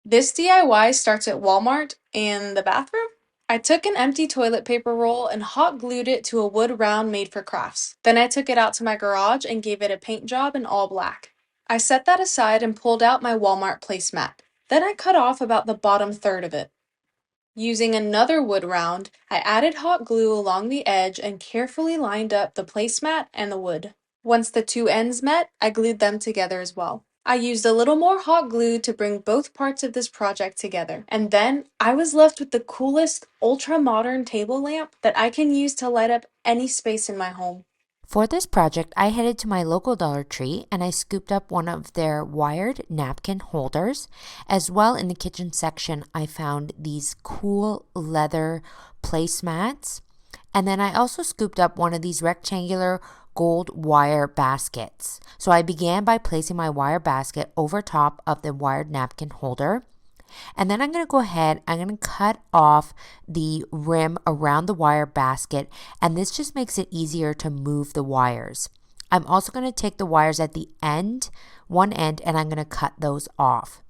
This DIY starts at Walmart and the bathroom. I took an empty toilet paper roll and hot glued it to a wood round made for crafts. Then I took it out to my garage and gave it a paint job in all black. I set that aside and pulled out my Walmart placemat. Then I cut off about the bottom third of it. Using another wood round, I added hot glue along the edge and carefully lined up the placemat and the wood. Once the two ends met, I glued them together as well. I used a little more hot glue to bring both parts of this project together, and then I was left with the coolest, ultra-modern table lamp that I can use to light up any space in my home. For this project, I headed to my local Dollar Tree and I scooped up one of their wired napkin holders. As well, in the kitchen section, I found these cool leather placemats. And then I also scooped up one of these rectangular gold wire baskets. So I began by placing my wire basket over top of the wired napkin holder. And then I'm going to go ahead, I'm going to cut off the rim around the wire basket, and this just makes it easier to move the wires. I'm also going to take the wires at the end, one end, and I'm going to cut those off.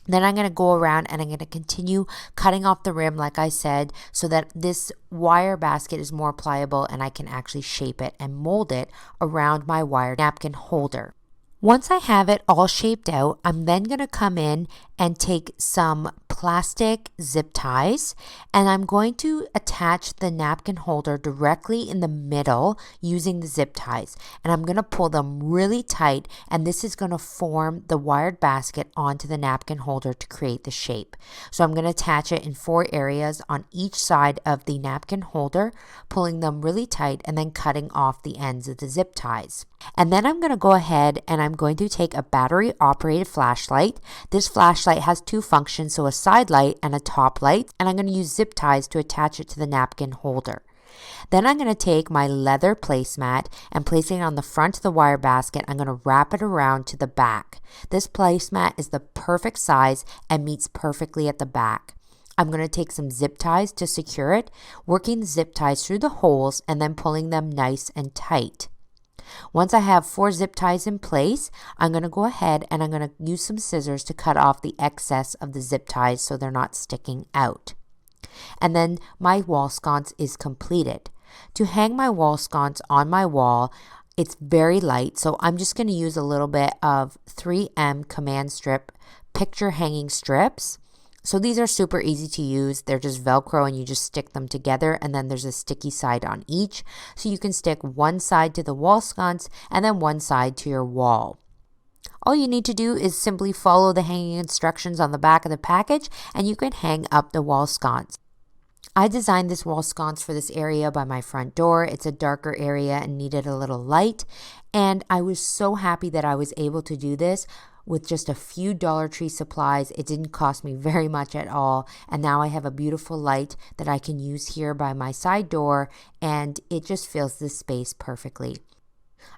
Then I'm going to go around and I'm going to continue cutting off the rim, like I said, so that this wire basket is more pliable and I can actually shape it and mold it around my wire napkin holder. Once I have it all shaped out, I'm then going to come in and take some plastic zip ties and I'm going to attach the napkin holder directly in the middle using the zip ties. And I'm going to pull them really tight, and this is going to form the wired basket onto the napkin holder to create the shape. So I'm going to attach it in 4 areas on each side of the napkin holder, pulling them really tight and then cutting off the ends of the zip ties. And then I'm going to go ahead and I'm going to take a battery operated flashlight. This flashlight has 2 functions, so a side light and a top light, and I'm going to use zip ties to attach it to the napkin holder. Then I'm going to take my leather placemat and placing it on the front of the wire basket, I'm going to wrap it around to the back. This placemat is the perfect size and meets perfectly at the back. I'm going to take some zip ties to secure it, working the zip ties through the holes and then pulling them nice and tight. Once I have 4 zip ties in place, I'm going to go ahead and I'm going to use some scissors to cut off the excess of the zip ties so they're not sticking out. And then my wall sconce is completed. To hang my wall sconce on my wall, it's very light, so I'm just going to use a little bit of 3M command strip picture hanging strips. So these are super easy to use. They're just Velcro and you just stick them together, and then there's a sticky side on each. So you can stick one side to the wall sconce and then one side to your wall. All you need to do is simply follow the hanging instructions on the back of the package and you can hang up the wall sconce. I designed this wall sconce for this area by my front door. It's a darker area and needed a little light. And I was so happy that I was able to do this with just a few Dollar Tree supplies. It didn't cost me very much at all. And now I have a beautiful light that I can use here by my side door, and it just fills this space perfectly.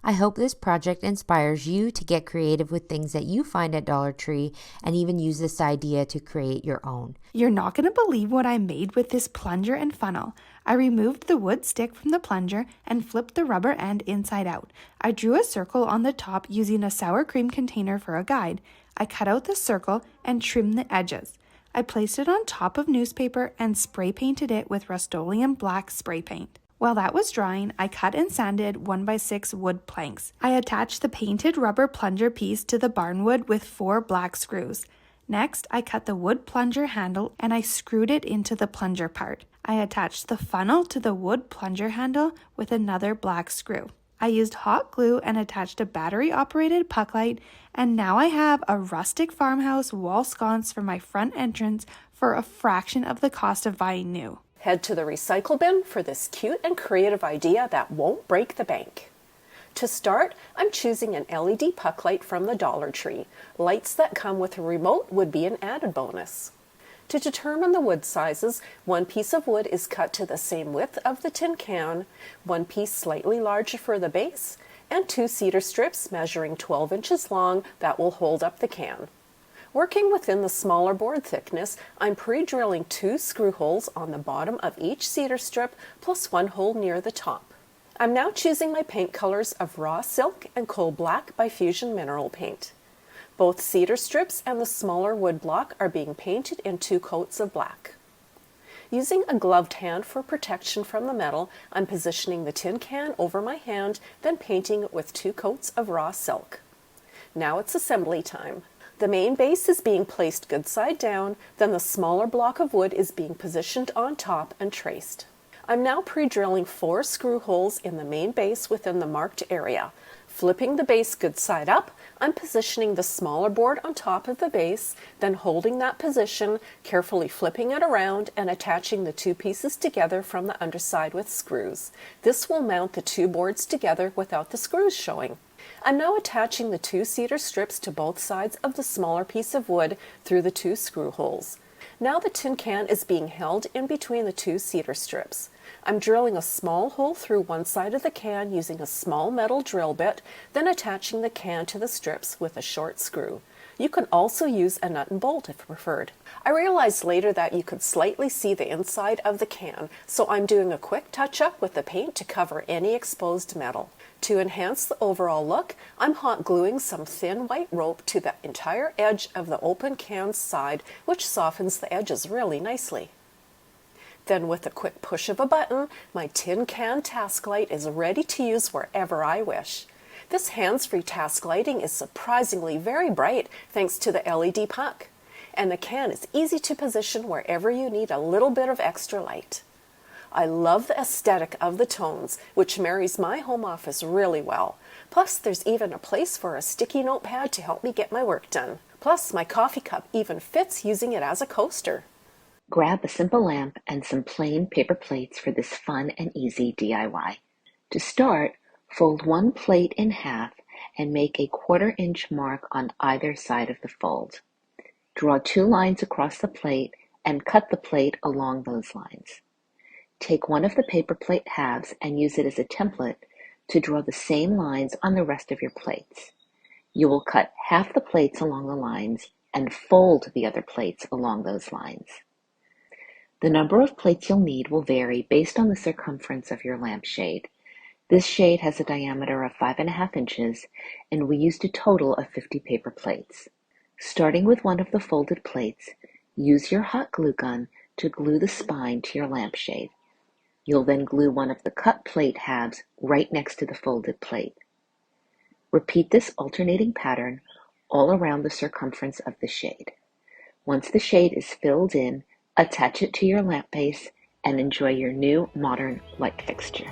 I hope this project inspires you to get creative with things that you find at Dollar Tree and even use this idea to create your own. You're not going to believe what I made with this plunger and funnel. I removed the wood stick from the plunger and flipped the rubber end inside out. I drew a circle on the top using a sour cream container for a guide. I cut out the circle and trimmed the edges. I placed it on top of newspaper and spray painted it with Rust-Oleum black spray paint. While that was drying, I cut and sanded 1x6 wood planks. I attached the painted rubber plunger piece to the barnwood with 4 black screws. Next, I cut the wood plunger handle and I screwed it into the plunger part. I attached the funnel to the wood plunger handle with another black screw. I used hot glue and attached a battery-operated puck light, and now I have a rustic farmhouse wall sconce for my front entrance for a fraction of the cost of buying new. Head to the recycle bin for this cute and creative idea that won't break the bank. To start, I'm choosing an LED puck light from the Dollar Tree. Lights that come with a remote would be an added bonus. To determine the wood sizes, one piece of wood is cut to the same width of the tin can, one piece slightly larger for the base, and 2 cedar strips measuring 12 inches long that will hold up the can. Working within the smaller board thickness, I'm pre-drilling 2 screw holes on the bottom of each cedar strip plus 1 hole near the top. I'm now choosing my paint colors of raw silk and coal black by Fusion Mineral Paint. Both cedar strips and the smaller wood block are being painted in 2 coats of black. Using a gloved hand for protection from the metal, I'm positioning the tin can over my hand, then painting it with 2 coats of raw silk. Now it's assembly time. The main base is being placed good side down, then the smaller block of wood is being positioned on top and traced. I'm now pre-drilling 4 screw holes in the main base within the marked area. Flipping the base good side up, I'm positioning the smaller board on top of the base, then holding that position, carefully flipping it around and attaching the 2 pieces together from the underside with screws. This will mount the 2 boards together without the screws showing. I'm now attaching the 2 cedar strips to both sides of the smaller piece of wood through the 2 screw holes. Now the tin can is being held in between the 2 cedar strips. I'm drilling a small hole through one side of the can using a small metal drill bit, then attaching the can to the strips with a short screw. You can also use a nut and bolt if preferred. I realized later that you could slightly see the inside of the can, so I'm doing a quick touch-up with the paint to cover any exposed metal. To enhance the overall look, I'm hot gluing some thin white rope to the entire edge of the open can's side, which softens the edges really nicely. Then with a quick push of a button, my tin can task light is ready to use wherever I wish. This hands-free task lighting is surprisingly very bright thanks to the LED puck. And the can is easy to position wherever you need a little bit of extra light. I love the aesthetic of the tones, which marries my home office really well. Plus, there's even a place for a sticky notepad to help me get my work done. Plus, my coffee cup even fits using it as a coaster. Grab a simple lamp and some plain paper plates for this fun and easy DIY. To start, fold one plate in half and make a 1/4 inch mark on either side of the fold. Draw 2 lines across the plate and cut the plate along those lines. Take one of the paper plate halves and use it as a template to draw the same lines on the rest of your plates. You will cut half the plates along the lines and fold the other plates along those lines. The number of plates you'll need will vary based on the circumference of your lampshade. This shade has a diameter of 5.5 inches, and we used a total of 50 paper plates. Starting with one of the folded plates, use your hot glue gun to glue the spine to your lampshade. You'll then glue one of the cut plate halves right next to the folded plate. Repeat this alternating pattern all around the circumference of the shade. Once the shade is filled in, attach it to your lamp base and enjoy your new modern light fixture.